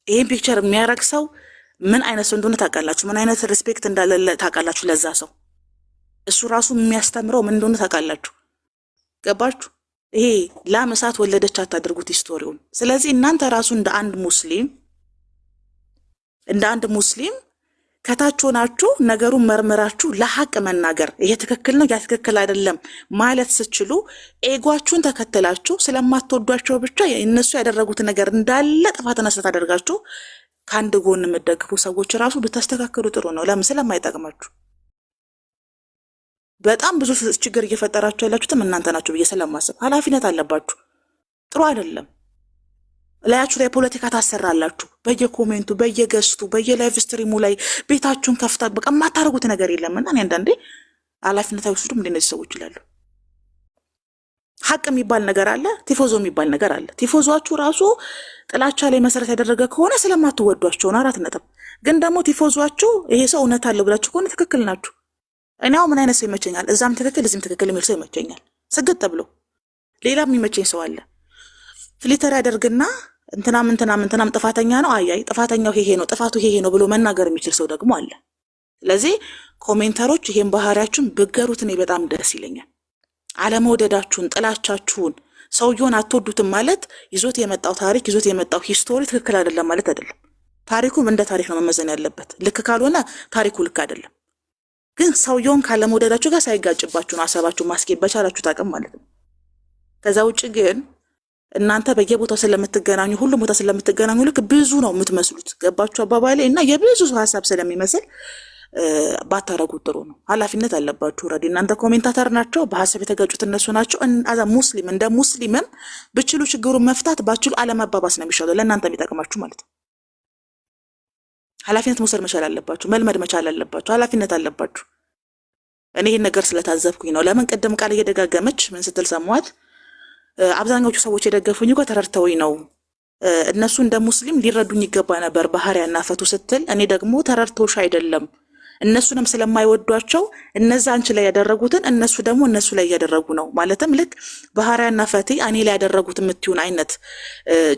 ይሄን ፒክቸር የሚያረግ ሰው ምን አይነት ሰው እንደሆነ ታውቃላችሁ። ምን አይነት ሪስፔክት እንዳለ ታውቃላችሁ ለዛ ሰው። እሱ ራሱ የሚያስተምረው ምን እንደሆነ ታውቃላችሁ። ገባችሁ? ይሄ ላም እሳት ወለደች አታድርጉት ሂስቶሪውን። ስለዚህ እናንተ ራሱ እንደ አንድ ሙስሊም ከታች ሆናችሁ ነገሩን መርምራችሁ ለሐቅ መናገር ይሄ ትክክል ነው ያ ትክክል አይደለም ማለት ስትችሉ ኤጓችሁን ተከትላችሁ ስለማትወዷቸው ብቻ እነሱ ያደረጉት ነገር እንዳለ ጥፋትና ስህተት አደርጋችሁ ከአንድ ጎን የምትደግፉ ሰዎች ራሱ ብታስተካክሉ ጥሩ ነው። ለምን? ስለማይጠቅማችሁ። በጣም ብዙ ችግር እየፈጠራችሁ ያላችሁትም እናንተ ናችሁ ብዬ ስለማስብ ኃላፊነት አለባችሁ። ጥሩ አይደለም። ላያችሁ ላይ ፖለቲካ ታሰራላችሁ። በየኮሜንቱ በየገስቱ በየላይቭ ስትሪሙ ላይ ቤታችሁን ከፍታ በቃ የማታረጉት ነገር የለምና እኔ አንዳንዴ ኃላፊነት አይወስዱም እንደነዚህ ሰዎች ይላሉ። ሐቅ የሚባል ነገር አለ፣ ቲፎዞ የሚባል ነገር አለ። ቲፎዞአችሁ ራሱ ጥላቻ ላይ መሰረት ያደረገ ከሆነ ስለማትወዷቸው ነው። 4 ነጥብ። ግን ደግሞ ቲፎዞአችሁ ይሄ ሰው እውነት አለው ብላችሁ ከሆነ ትክክል ናችሁ። እኔው ምን አይነት ሰው ይመቸኛል? እዛም ትክክል እዚህም ትክክል የሚል ሰው ይመቸኛል። ስግጥ ብሎ ሌላም የሚመቸኝ ሰው አለ። ፍሊተር ያደርግና እንትናም ጥፋተኛ ነው፣ አያይ ጥፋተኛው ይሄ ነው፣ ጥፋቱ ይሄ ነው ብሎ መናገር የሚችል ሰው ደግሞ አለ። ስለዚህ ኮሜንተሮች ይሄን ባህሪያችሁን ብገሩት እኔ በጣም ደስ ይለኛል። አለመውደዳችሁን፣ ጥላቻችሁን፣ ሰውየውን አትወዱትም ማለት ይዞት የመጣው ታሪክ ይዞት የመጣው ሂስቶሪ ትክክል አይደለም ማለት አይደለም። ታሪኩም እንደ ታሪክ ነው መመዘን ያለበት። ልክ ካልሆነ ታሪኩ ልክ አይደለም። ግን ሰውየውን ካለመውደዳችሁ ጋር ሳይጋጭባችሁ ነው ሐሳባችሁ ማስኬድ በቻላችሁ ታቅም ማለት ነው። ከዛ ውጭ ግን እናንተ በየቦታው ስለምትገናኙ ሁሉም ቦታ ስለምትገናኙ ልክ ብዙ ነው የምትመስሉት። ገባችሁ አባባሌ? እና የብዙ ሰው ሐሳብ ስለሚመስል ባታረጉት ጥሩ ነው። ኃላፊነት አለባችሁ። ረዲ እናንተ ኮሜንታተር ናቸው፣ በሐሳብ የተጋጩት እነሱ ናቸው። አዛ ሙስሊም እንደ ሙስሊምም ብችሉ ችግሩን መፍታት ባችሉ አለመባባስ ነው የሚሻለው፣ ለእናንተ የሚጠቅማችሁ ማለት ነው። ኃላፊነት መውሰድ መቻል አለባችሁ፣ መልመድ መቻል አለባችሁ። ኃላፊነት አለባችሁ። እኔ ይሄን ነገር ስለታዘብኩኝ ነው። ለምን ቅድም ቃል እየደጋገመች ምን ስትል ሰማዋት? አብዛኞቹ ሰዎች የደገፉኝ እኮ ተረድተውኝ ነው። እነሱ እንደ ሙስሊም ሊረዱኝ ይገባ ነበር ባህሪያና ፈቱ ስትል፣ እኔ ደግሞ ተረድቶሽ አይደለም እነሱንም ስለማይወዷቸው እነዛ አንቺ ላይ ያደረጉትን እነሱ ደግሞ እነሱ ላይ እያደረጉ ነው። ማለትም ልክ ባህሪያና ፈቴ እኔ ላይ ያደረጉት የምትዩን አይነት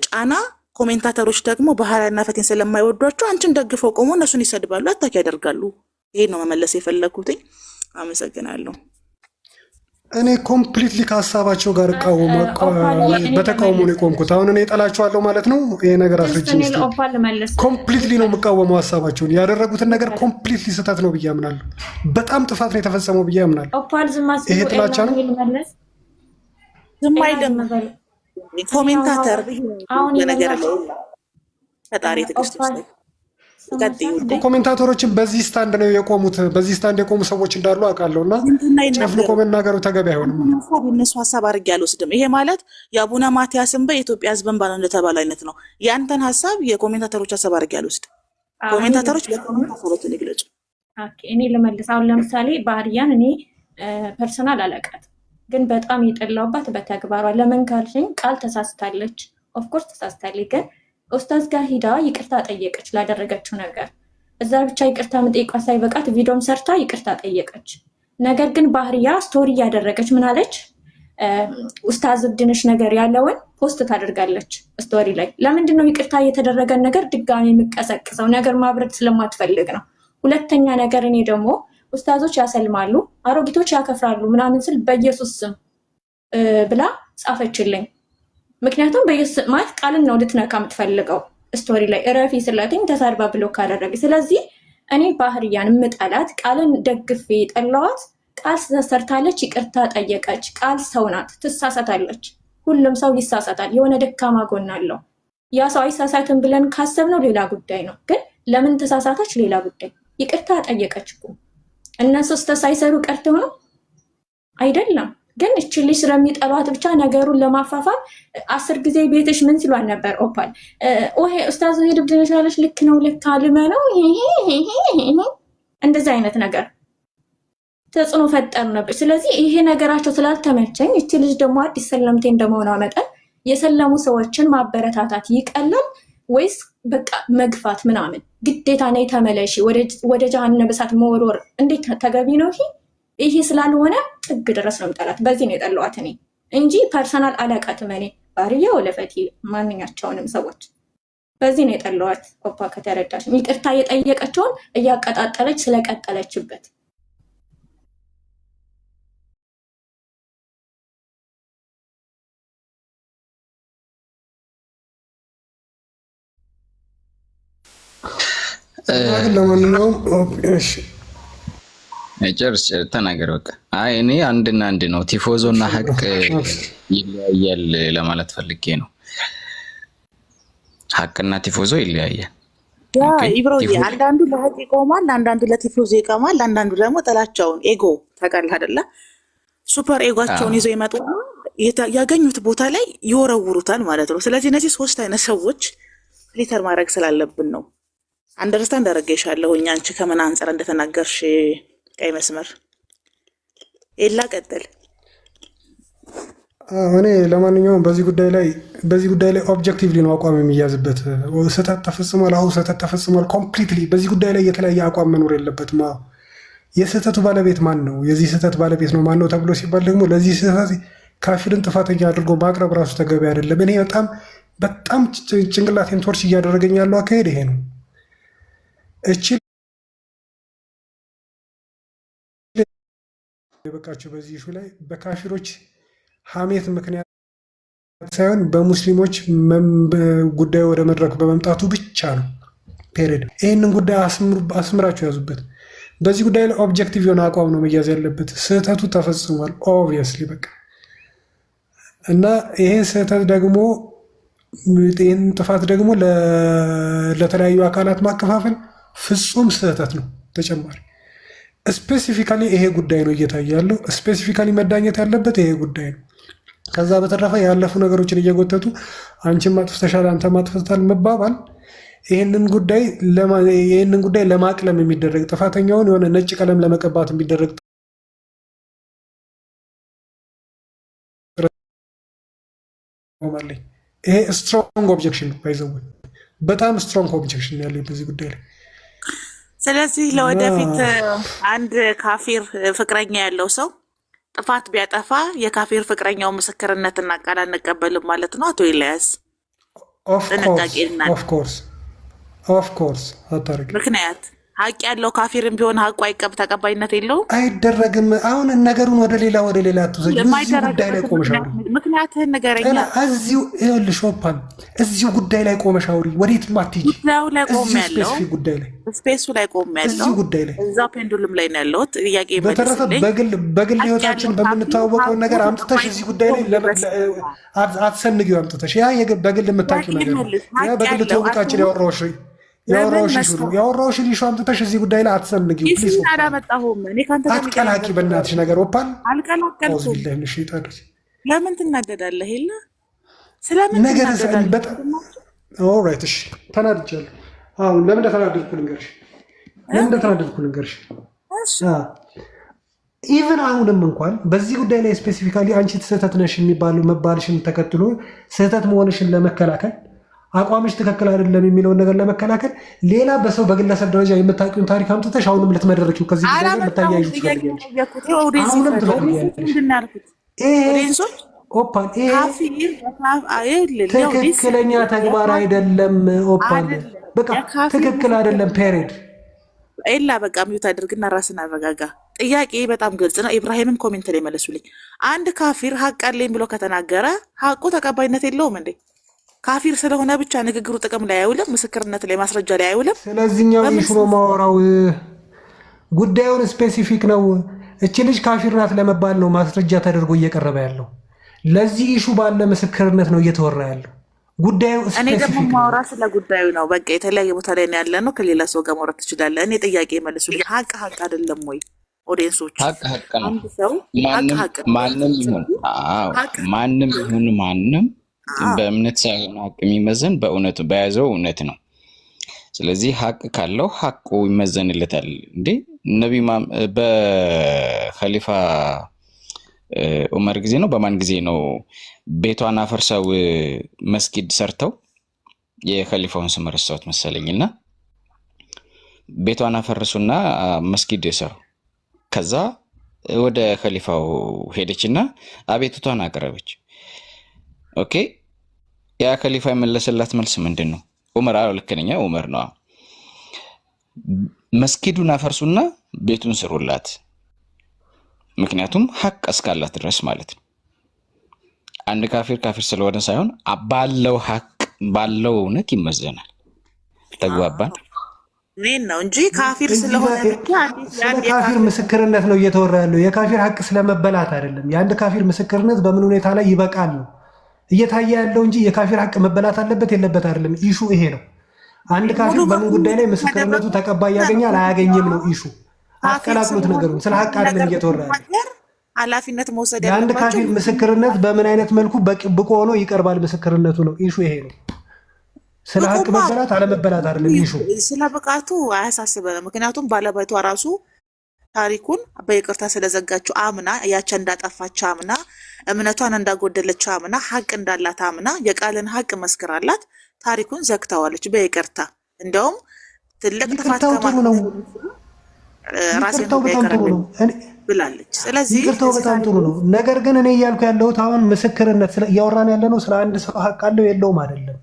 ጫና ኮሜንታተሮች ደግሞ ባህሪያና ፈቴን ስለማይወዷቸው አንቺን ደግፈው ቆሞ እነሱን ይሰድባሉ፣ አታኪ ያደርጋሉ። ይሄን ነው መመለስ የፈለኩትኝ። አመሰግናለሁ። እኔ ኮምፕሊትሊ ከሀሳባቸው ጋር በተቃውሞ ነው የቆምኩት። አሁን እኔ እጠላቸዋለሁ ማለት ነው። ይሄ ነገር አስረጅኝ። ኮምፕሊትሊ ነው የምቃወመው ሀሳባቸውን። ያደረጉትን ነገር ኮምፕሊትሊ ስህተት ነው ብዬ አምናለሁ። በጣም ጥፋት ነው የተፈጸመው ብዬ አምናለሁ። ይሄ ጥላቻ ነው። ዝም አይልም ኮሜንታተር ነገር ፈጣሪ ትዕግስት ውስጥ ኮሜንታተሮችን በዚህ ስታንድ ነው የቆሙት። በዚህ ስታንድ የቆሙ ሰዎች እንዳሉ አውቃለሁ እና ጨፍልቆ መናገሩ ተገቢ አይሆንም። እነሱ ሀሳብ አድርጌ አልወስድም። ይሄ ማለት የአቡነ ማትያስን የኢትዮጵያ ሕዝብን ባለ እንደተባለ አይነት ነው። ያንተን ሀሳብ የኮሜንታተሮች ሀሳብ አድርጌ አልወስድም። ኮሜንታተሮች ለኮሜንት ሀሳቦችን ይግለጹ። እኔ ልመልስ። አሁን ለምሳሌ ባህርያን እኔ ፐርሰናል አላውቃትም፣ ግን በጣም የጠላውባት በተግባሯ። ለምን ካልሽኝ ቃል ተሳስታለች፣ ኦፍኮርስ ተሳስታለች። ግን ኡስታዝ ጋር ሂዳ ይቅርታ ጠየቀች ላደረገችው ነገር። እዛ ብቻ ይቅርታ መጠየቋ ሳይበቃት ቪዲዮም ሰርታ ይቅርታ ጠየቀች። ነገር ግን ባህርያ ስቶሪ እያደረገች ምን አለች? ኡስታዝ እብድንሽ ነገር ያለውን ፖስት ታደርጋለች ስቶሪ ላይ። ለምንድን ነው ይቅርታ የተደረገን ነገር ድጋሚ የሚቀሰቅሰው? ነገር ማብረድ ስለማትፈልግ ነው። ሁለተኛ ነገር እኔ ደግሞ ኡስታዞች ያሰልማሉ፣ አሮጊቶች ያከፍራሉ ምናምን ስል በኢየሱስ ስም ብላ ጻፈችልኝ። ምክንያቱም በኢየሱስ ማለት ቃልን ነው ልትነካ የምትፈልገው ስቶሪ ላይ እረፊ ስለትኝ ተሳድባ ብሎ ካደረገ። ስለዚህ እኔ ባህርያን ምጠላት ቃልን ደግፌ ጠላዋት። ቃል ሰርታለች፣ ይቅርታ ጠየቀች። ቃል ሰው ናት፣ ትሳሳታለች። ሁሉም ሰው ይሳሳታል። የሆነ ደካማ ጎን አለው። ያ ሰው አይሳሳትም ብለን ካሰብነው ሌላ ጉዳይ ነው። ግን ለምን ተሳሳተች ሌላ ጉዳይ። ይቅርታ ጠየቀች እኮ። እነሱ ስህተት ሳይሰሩ ቀርተው ነው አይደለም። ግን እቺ ልጅ ስለሚጠሏት ብቻ ነገሩን ለማፋፋል 10 ጊዜ ቤትሽ ምን ሲሏን ነበር? ኦፓል ኦሄ ኡስታዝ ሄድ ብድነሻለሽ። ልክ ነው ልክ አልመ ነው እንደዚህ አይነት ነገር ተጽዕኖ ፈጠር ነበር። ስለዚህ ይሄ ነገራቸው ስላልተመቸኝ እቺ ልጅ ደግሞ አዲስ ሰለምቴ እንደመሆኗ መጠን የሰለሙ ሰዎችን ማበረታታት ይቀላል ወይስ በቃ መግፋት ምናምን ግዴታ ነይ ተመለሺ ወደ ጀሃነም እሳት መወርወር እንዴት ተገቢ ነው? ይሄ ስላልሆነ ጥግ ድረስ ነው የምጠላት። በዚህ ነው የጠላኋት እኔ እንጂ ፐርሰናል አላውቃትም። እኔ ባህርያ ወለፈቲ ማንኛቸውንም ሰዎች በዚህ ነው የጠላኋት። ኦፓ ከተረዳሽ ይቅርታ የጠየቀችውን እያቀጣጠለች ስለቀጠለችበት ለማንኛውም እሺ ጨርስ ተናገር በቃ። አይ እኔ አንድና አንድ ነው፣ ቲፎዞ እና ሀቅ ይለያያል ለማለት ፈልጌ ነው። ሀቅና ቲፎዞ ይለያያል። ያ ኢብሮዬ አንዳንዱ ለሀቅ ይቆማል፣ አንዳንዱ ለቲፎዞ ይቆማል፣ አንዳንዱ ደግሞ ጥላቻውን ኤጎ ታውቃለህ አይደለ? ሱፐር ኤጓቸውን ይዘው ይመጡ ያገኙት ቦታ ላይ ይወረውሩታል ማለት ነው። ስለዚህ እነዚህ 3 አይነት ሰዎች ፊልተር ማድረግ ስላለብን ነው። አንደርስታንድ አደረገሻለሁ። አንቺ ከምን አንፃር እንደተናገርሽ ቀይ መስመር ኤላ ቀጥል። እኔ ለማንኛውም በዚህ ጉዳይ ላይ ኦብጀክቲቭሊ ነው አቋም የሚያዝበት። ስህተት ተፈጽሟል፣ አሁን ስህተት ተፈጽሟል ኮምፕሊትሊ። በዚህ ጉዳይ ላይ የተለያየ አቋም መኖር የለበትም። የስህተቱ ባለቤት ማን ነው? የዚህ ስህተት ባለቤት ነው ማን ነው ተብሎ ሲባል ደግሞ ለዚህ ስህተት ካፊርን ጥፋተኛ አድርጎ ማቅረብ ራሱ ተገቢ አይደለም። እኔ በጣም ጭንቅላቴን ቶርች እያደረገኝ ያለው አካሄድ ይሄ ነው። እቺ የበቃቸው በዚህ ኢሹ ላይ በካፊሮች ሐሜት ምክንያት ሳይሆን በሙስሊሞች ጉዳዩ ወደ መድረክ በመምጣቱ ብቻ ነው። ፔሪድ። ይህንን ጉዳይ አስምራችሁ ያዙበት። በዚህ ጉዳይ ላይ ኦብጀክቲቭ የሆነ አቋም ነው መያዝ ያለበት። ስህተቱ ተፈጽሟል ኦብቪየስሊ በቃ እና ይህን ስህተት ደግሞ ይህን ጥፋት ደግሞ ለተለያዩ አካላት ማከፋፈል ፍጹም ስህተት ነው። ተጨማሪ ስፔሲፊካሊ ይሄ ጉዳይ ነው እየታየ ያለው። ስፔሲፊካሊ መዳኘት ያለበት ይሄ ጉዳይ ነው። ከዛ በተረፈ ያለፉ ነገሮችን እየጎተቱ አንቺም አጥፍተሻል አንተም አጥፍተሃል መባባል ይህንን ጉዳይ ለማቅለም የሚደረግ ጥፋተኛውን የሆነ ነጭ ቀለም ለመቀባት የሚደረግ ይሄ ስትሮንግ ኦብጀክሽን ነው። ባይዘው በጣም ስትሮንግ ኦብጀክሽን ያለ በዚህ ጉዳይ ላይ። ስለዚህ ለወደፊት አንድ ካፊር ፍቅረኛ ያለው ሰው ጥፋት ቢያጠፋ የካፊር ፍቅረኛው ምስክርነትና ቃል አንቀበልም ማለት ነው። አቶ ኢልያስ ኦፍኮርስ አታርግ። ምክንያት ሀቅ ያለው ካፊርም ቢሆን ሀቁ ተቀባይነት የለውም፣ አይደረግም። አሁን ነገሩን ወደ ሌላ አትውሰጂ። እዚሁ ጉዳይ ላይ ቆመሽ አውሪ። ምክንያትህን ንገረኝ። እዚሁ ይኸውልሽ ኦፓል እዚሁ ጉዳይ ላይ ቆመሽ አውሪ። ወዴትም አትሄጂ። ስፔሱ ላይ ቆሜያለሁ። እዚሁ ጉዳይ ላይ እዛው ፔንዱልም ላይ ነው ያለሁት። ጥያቄ በተረፈ በግል ህይወታችን በምንተዋወቀው ነገር አምጥተሽ እዚህ ጉዳይ ላይ አትሰንጊው። አምጥተሽ ያ በግል የምታውቂው ነገር ያ በግል ተውቃችን ያወራሁሽ ሊሾ አምጥተሽ እዚህ ጉዳይ ላይ አትሰንጊው። አትቀላቂ በእናትሽ ነገር ኦፓል አልቀላቀልኩም። ለምን ትናደዳለህ? የለ ስለምን ነገር ኦልራይት እሺ ተናድጃለሁ። አሁን ለምን እንደተናደድኩ ልንገርሽ። ኢቨን አሁንም እንኳን በዚህ ጉዳይ ላይ ስፔሲፊካሊ አንቺ ስህተት ነሽ መባልሽን ተከትሎ ስህተት መሆንሽን ለመከላከል አቋምሽ ትክክል አይደለም የሚለውን ነገር ለመከላከል ሌላ በሰው በግለሰብ ደረጃ የምታውቂውን ታሪክ አምጥተሽ አሁንም ልትመደረኪው ከዚህ ጉዳይ ጋር ልታያይዙ ትፈልጊያለሽ። አሁንም ትፈልጊያለሽ። ኦፓን ትክክለኛ ተግባር አይደለም። ኦፓን በቃ ትክክል አይደለም። ፔሬድ ኤላ በቃ ሚዩት አድርግና ራስን አረጋጋ። ጥያቄ በጣም ግልጽ ነው። ኢብራሂምም ኮሜንት ላይ መለሱልኝ። አንድ ካፊር ሀቅ አለኝ ብሎ ከተናገረ ሀቁ ተቀባይነት የለውም እንዴ? ካፊር ስለሆነ ብቻ ንግግሩ ጥቅም ላይ አይውልም፣ ምስክርነት ላይ ማስረጃ ላይ አይውልም። ስለዚህኛው ኢሹ ነው ማወራው። ጉዳዩን ስፔሲፊክ ነው። እቺ ልጅ ካፊር ናት ለመባል ነው ማስረጃ ተደርጎ እየቀረበ ያለው። ለዚህ ኢሹ ባለ ምስክርነት ነው እየተወራ ያለው። ጉዳዩ እኔ ደግሞ ማውራ ስለ ጉዳዩ ነው። በቃ የተለያየ ቦታ ላይ ነው ያለ ነው። ከሌላ ሰው ጋር ማውራት ትችላለህ። እኔ ጥያቄ መልሱልኝ። ሀቅ አይደለም ወይ? ኦዲየንሶች ሀቅ ነው። ማንም ይሁን ማንም በእምነት ሳይሆን ሀቅ የሚመዘን በእውነቱ በያዘው እውነት ነው። ስለዚህ ሀቅ ካለው ሀቁ ይመዘንለታል። እንዴ ነቢ በኸሊፋ ዑመር ጊዜ ነው በማን ጊዜ ነው ቤቷን አፈርሰው መስጊድ ሰርተው የኸሊፋውን ስም ረሳሁት መሰለኝና ቤቷን አፈርሱና መስጊድ የሰሩ ከዛ ወደ ኸሊፋው ሄደችና አቤቱታን አቀረበች። ኦኬ ያ ኸሊፋ የመለሰላት መልስ ምንድን ነው? ዑመር ልክ ነኝ ዑመር ነው። መስጊዱን አፈርሱና ቤቱን ስሩላት፣ ምክንያቱም ሀቅ እስካላት ድረስ ማለት ነው። አንድ ካፊር ስለሆነ ሳይሆን ባለው ሀቅ ባለው እውነት ይመዘናል። ተግባባን? ምን ነው እንጂ ካፊር ስለሆነ ብቻ ስለ ካፊር ምስክርነት ነው እየተወራ ያለው። የካፊር ሀቅ ስለመበላት አይደለም። የአንድ ካፊር ምስክርነት በምን ሁኔታ ላይ ይበቃል ነው እየታየ ያለው እንጂ የካፊር ሀቅ መበላት አለበት የለበት አይደለም። ኢሹ ይሄ ነው። አንድ ካፊር በምን ጉዳይ ላይ ምስክርነቱ ተቀባይ ያገኛል አያገኝም ነው ኢሹ። አቀላቅሉት ነገሩን። ስለ ሀቅ አይደለም እየተወራ ያለው። ኃላፊነት መውሰድ ያለባቸው የአንድ ካፊር ምስክርነት በምን አይነት መልኩ ብቁ ሆኖ ይቀርባል ምስክርነቱ ነው ኢሹ ይሄ ነው። ስለ ሀቅ መበላት አለመበላት አይደለም ኢሹ። ስለ ብቃቱ አያሳስበንም። ምክንያቱም ባለቤቷ ራሱ ታሪኩን በይቅርታ ስለዘጋችው አምና ያቻ እንዳጠፋች አምና እምነቷን እንዳጎደለች አምና ሀቅ እንዳላት አምና የቃልን ሀቅ መስክራላት ታሪኩን ዘግታዋለች በይቅርታ። እንደውም ትልቅ ጥፋት ነው ራሴን ብላለች። ስለዚህ ይቅርታው በጣም ጥሩ ነው። ነገር ግን እኔ እያልኩ ያለሁት አሁን ምስክርነት እያወራን ያለ ነው ስለ አንድ ሰው ሀቅ አለው የለውም አይደለም።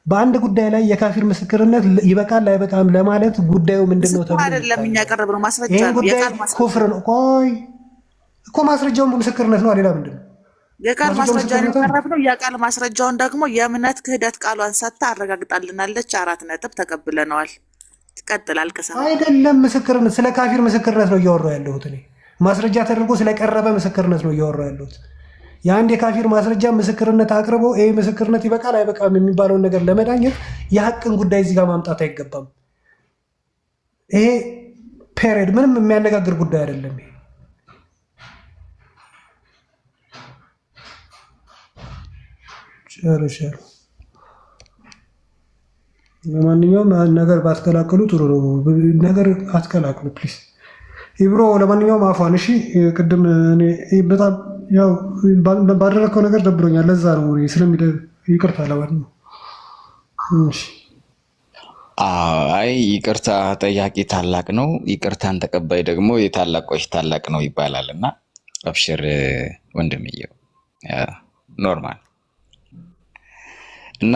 በአንድ ጉዳይ ላይ የካፊር ምስክርነት ይበቃል አይበቃም ለማለት ጉዳዩ ምንድነው ተብሎ አይደለም እኛ ያቀረብነው ማስረጃ ነው። የቃል ኩፍር ነው። ቆይ እኮ ማስረጃው ምስክርነት ነው። ሌላ ምንድነው? የቃል ማስረጃ ነው ያቀረብነው። የቃል ማስረጃውን ደግሞ የእምነት ክህደት ቃሏን ሰጥታ አረጋግጣልናለች። 4 ነጥብ ተቀብለነዋል። ትቀጥላል። አይደለም ምስክርነት ስለ ካፊር ምስክርነት ነው እያወራሁ ያለሁት እኔ። ማስረጃ ተደርጎ ስለቀረበ ምስክርነት ነው እያወራሁ ያለሁት። የአንድ የካፊር ማስረጃ ምስክርነት አቅርቦ ይሄ ምስክርነት ይበቃል አይበቃም የሚባለውን ነገር ለመዳኘት የሀቅን ጉዳይ እዚህ ጋር ማምጣት አይገባም። ይሄ ፔሬድ ምንም የሚያነጋግር ጉዳይ አይደለም። ይሄ ሸርሸር ለማንኛውም ነገር ባትከላከሉ ጥሩ ነው። ነገር አትከላክሉ ፕሊዝ ኢብሮ። ለማንኛውም አፏን እሺ። ቅድም እኔ በጣም ያው ባደረከው ነገር ደብሮኛል። ለዛ ነው ስለሚደ ይቅርታ ለማለት ነው። እሺ አይ ይቅርታ ጠያቂ ታላቅ ነው፣ ይቅርታን ተቀባይ ደግሞ የታላቆች ታላቅ ነው ይባላልና አብሽር ወንድምየው ኖርማል እና